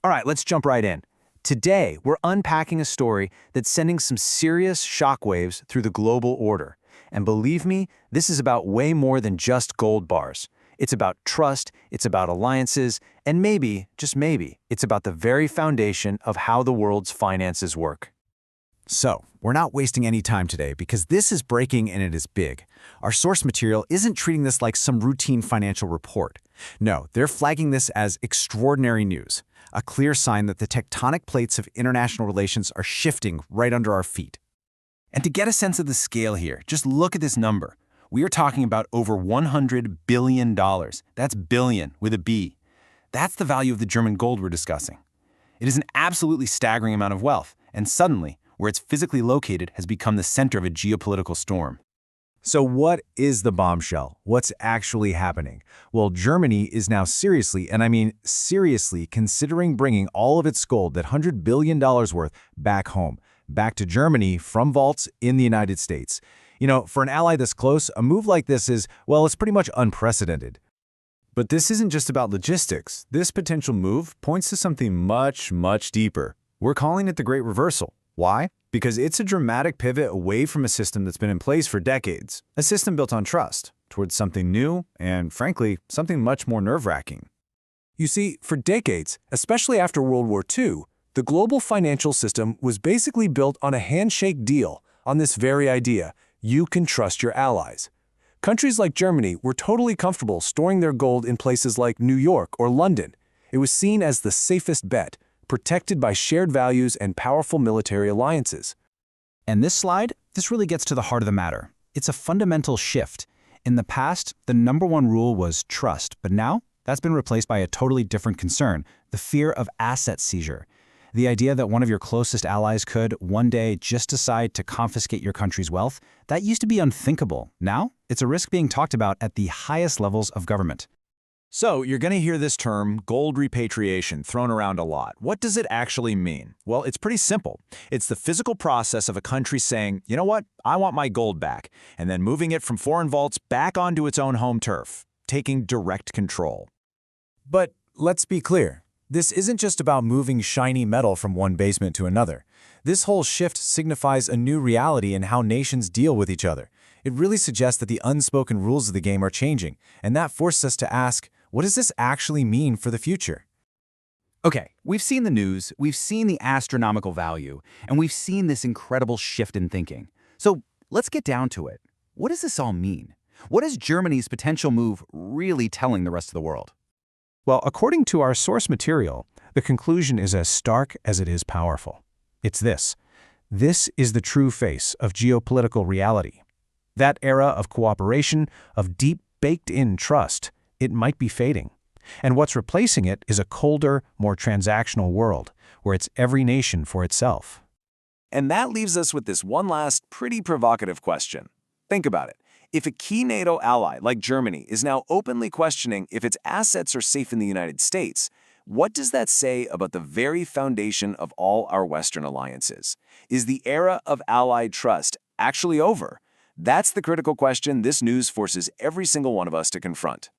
All right, let's jump right in. Today, we're unpacking a story that's sending some serious shockwaves through the global order. And believe me, this is about way more than just gold bars. It's about trust, it's about alliances, and maybe, just maybe, it's about the very foundation of how the world's finances work. So, we're not wasting any time today because this is breaking and it is big. Our source material isn't treating this like some routine financial report. No, they're flagging this as extraordinary news, a clear sign that the tectonic plates of international relations are shifting right under our feet. And to get a sense of the scale here, just look at this number. We are talking about over $100 billion. That's billion with a B. That's the value of the German gold we're discussing. It is an absolutely staggering amount of wealth, and suddenly, where it's physically located has become the center of a geopolitical storm. So what is the bombshell? What's actually happening? Well, Germany is now seriously, and I mean seriously, considering bringing all of its gold, that $100 billion worth, back home, back to Germany from vaults in the United States. You know, for an ally this close, a move like this is, well, it's pretty much unprecedented. But this isn't just about logistics. This potential move points to something much, much deeper. We're calling it the Great Reversal. Why? Because it's a dramatic pivot away from a system that's been in place for decades, a system built on trust, towards something new and, frankly, something much more nerve-wracking. You see, for decades, especially after World War II, the global financial system was basically built on a handshake deal, on this very idea: you can trust your allies. Countries like Germany were totally comfortable storing their gold in places like New York or London. It was seen as the safest bet, protected by shared values and powerful military alliances. And this slide, this really gets to the heart of the matter. It's a fundamental shift. In the past, the #1 rule was trust, but now that's been replaced by a totally different concern: the fear of asset seizure. The idea that one of your closest allies could, one day, just decide to confiscate your country's wealth, that used to be unthinkable. Now, it's a risk being talked about at the highest levels of government. So, you're going to hear this term, gold repatriation, thrown around a lot. What does it actually mean? Well, it's pretty simple. It's the physical process of a country saying, you know what, I want my gold back, and then moving it from foreign vaults back onto its own home turf, taking direct control. But let's be clear. This isn't just about moving shiny metal from one basement to another. This whole shift signifies a new reality in how nations deal with each other. It really suggests that the unspoken rules of the game are changing, and that forces us to ask, what does this actually mean for the future? Okay, we've seen the news, we've seen the astronomical value, and we've seen this incredible shift in thinking. So let's get down to it. What does this all mean? What is Germany's potential move really telling the rest of the world? Well, according to our source material, the conclusion is as stark as it is powerful. It's this. This is the true face of geopolitical reality. That era of cooperation, of deep baked-in trust, it might be fading. And what's replacing it is a colder, more transactional world, where it's every nation for itself. And that leaves us with this one last pretty provocative question. Think about it. If a key NATO ally like Germany is now openly questioning if its assets are safe in the United States, what does that say about the very foundation of all our Western alliances? Is the era of allied trust actually over? That's the critical question this news forces every single one of us to confront.